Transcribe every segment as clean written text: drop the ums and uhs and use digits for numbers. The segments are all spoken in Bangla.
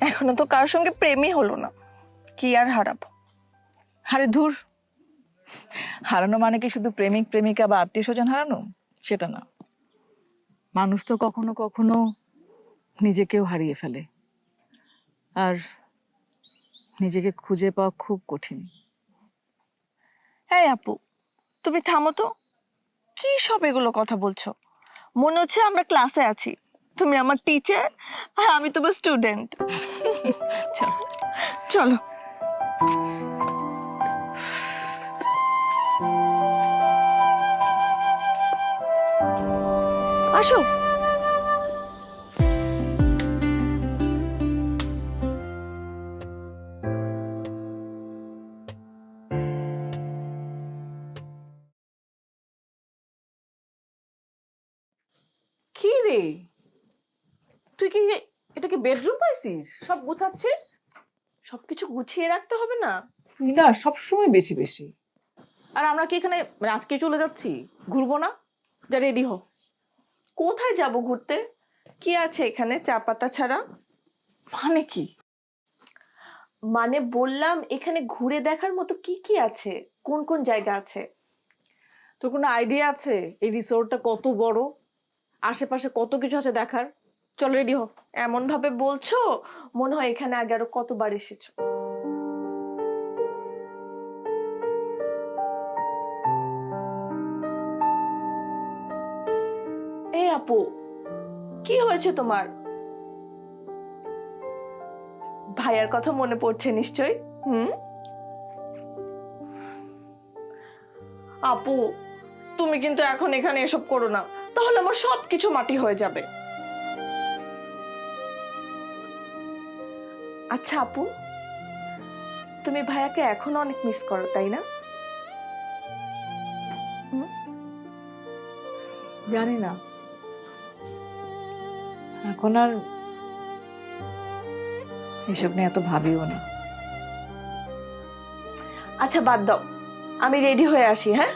এখনো তো কারোর সঙ্গে প্রেমই হলো না, কি আর হারাবো। আরে ধুর, হারানো মানে কি শুধু প্রেমিক প্রেমিকা বা আত্মীয় স্বজন হারানো? সেটা না। মানুষ তো কখনো কখনো নিজেকেও হারিয়ে ফেলে, আর নিজেকে খুঁজে পাওয়া খুব কঠিন। হ্যাঁ আপু, তুমি থামো তো, কি সব এগুলো কথা বলছো? মনে হচ্ছে আমরা ক্লাসে আছি, তুমি আমার টিচার আর আমি তোমার স্টুডেন্ট। চল। চলো। আসো। কি রে, তুই কি এটা কি বেডরুম পাইছিস? সব গুছাচ্ছিস? সবকিছু গুছিয়ে রাখতে হবে না? তুই না সবসময় বেশি বেশি। আর আমরা কি এখানে মানে আজকে চলে যাচ্ছি, ঘুরবো না? যা রেডি হ। কোথায় যাব ঘুরতে? কি আছে এখানে চা পাতা ছাড়া? মানে কি? মানে বললাম এখানে ঘুরে দেখার মতো কি কি আছে, কোন কোন জায়গা আছে? তোর কোনো আইডিয়া আছে এই রিসোর্টটা কত বড়, আশেপাশে কত কিছু আছে দেখার? চল রেডি হ। এমন ভাবে বলছো মনে হয় এখানে আগে আরো কতবার এসেছো। এই আপু, কি হয়েছে তোমার? ভাইয়ার কথা মনে পড়ছে নিশ্চয়। হুম আপু, তুমি কিন্তু এখন এখানে এসব করো না, তাহলে আমার সবকিছু মাটি হয়ে যাবে। আচ্ছা আপু, তুমি ভাইয়াকে এখনো অনেক মিস করো তাই না? হুম? জানি না, এখন আর এসব নিয়ে এত ভাবিও না। আচ্ছা বাদ দাও, আমি রেডি হয়ে আসি। হ্যাঁ,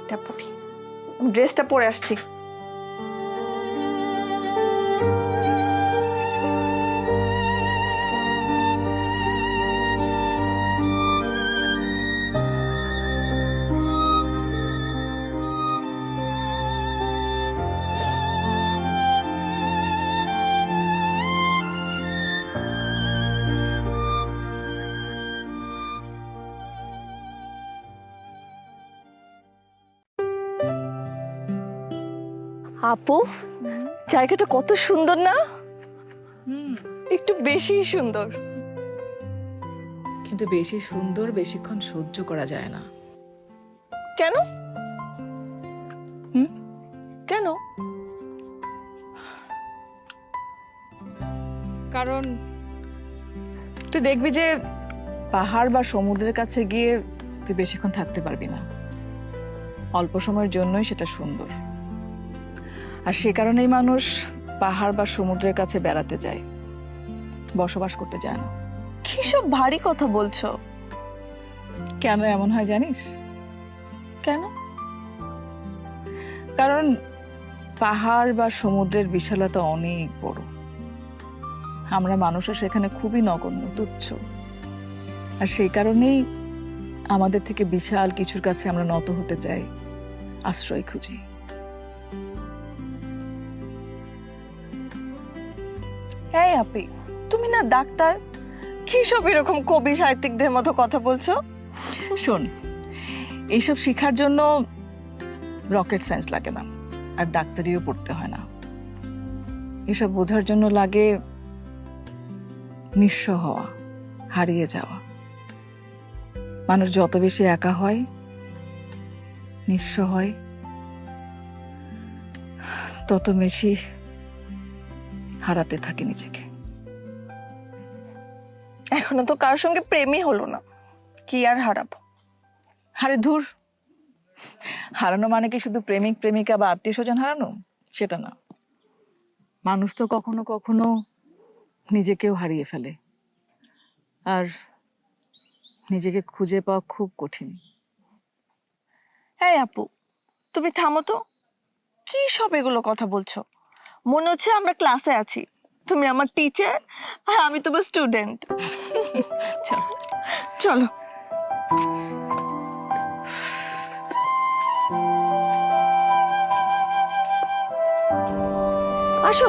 এটা পরি, আমি ড্রেসটা পরে আসছি। আপু, জায়গাটা কত সুন্দর না? একটু বেশি সুন্দর। কিন্তু বেশি সুন্দর বেশিক্ষণ সহ্য করা যায় না। কেন? কেন? কারণ তুই দেখবি যে পাহাড় বা সমুদ্রের কাছে গিয়ে তুই বেশিক্ষণ থাকতে পারবি না, অল্প সময়ের জন্যই সেটা সুন্দর। আর সে কারণেই মানুষ পাহাড় বা সমুদ্রের কাছে বেড়াতে যায়, বসবাস করতে যায় না। কি সব ভারী কথা বলছো? কেন এমন হয় জানিস? কেন? কারণ পাহাড় বা সমুদ্রের বিশালতা অনেক বড়, আমরা মানুষের সেখানে খুবই নগণ্য, তুচ্ছ। আর সেই কারণেই আমাদের থেকে বিশাল কিছুর কাছে আমরা নত হতে চাই, আশ্রয় খুঁজি। এই আপি, তুমি না ডাক্তার, কি সব এরকম কবি সাহিত্যিকদের মতো কথা বলছো? শোন, এইসব শেখার জন্য রকেট সায়েন্স লাগে না, আর ডাক্তারিও পড়তে হয় না। এসব বোঝার জন্য লাগে নিঃস্ব হওয়া, হারিয়ে যাওয়া। মানুষ যত বেশি একা হয়, নিঃস্ব হয়, তত বেশি হারাতে থাকে নিজেকে। এখনো তো কারোর সঙ্গে প্রেমই হলো না, কি আর হারাবো। আরে ধুর, হারানো মানে কি শুধু প্রেমিক প্রেমিকা বা আত্মীয় স্বজন হারানো? সেটা না। মানুষ তো কখনো কখনো নিজেকেও হারিয়ে ফেলে, আর নিজেকে খুঁজে পাওয়া খুব কঠিন। হ্যাঁ আপু, তুমি থামো তো, কি সব এগুলো কথা বলছো? মনে হচ্ছে আমরা ক্লাসে আছি, তুমি আমার টিচার আর আমি তোমার স্টুডেন্ট। চলো। চলো। আসো।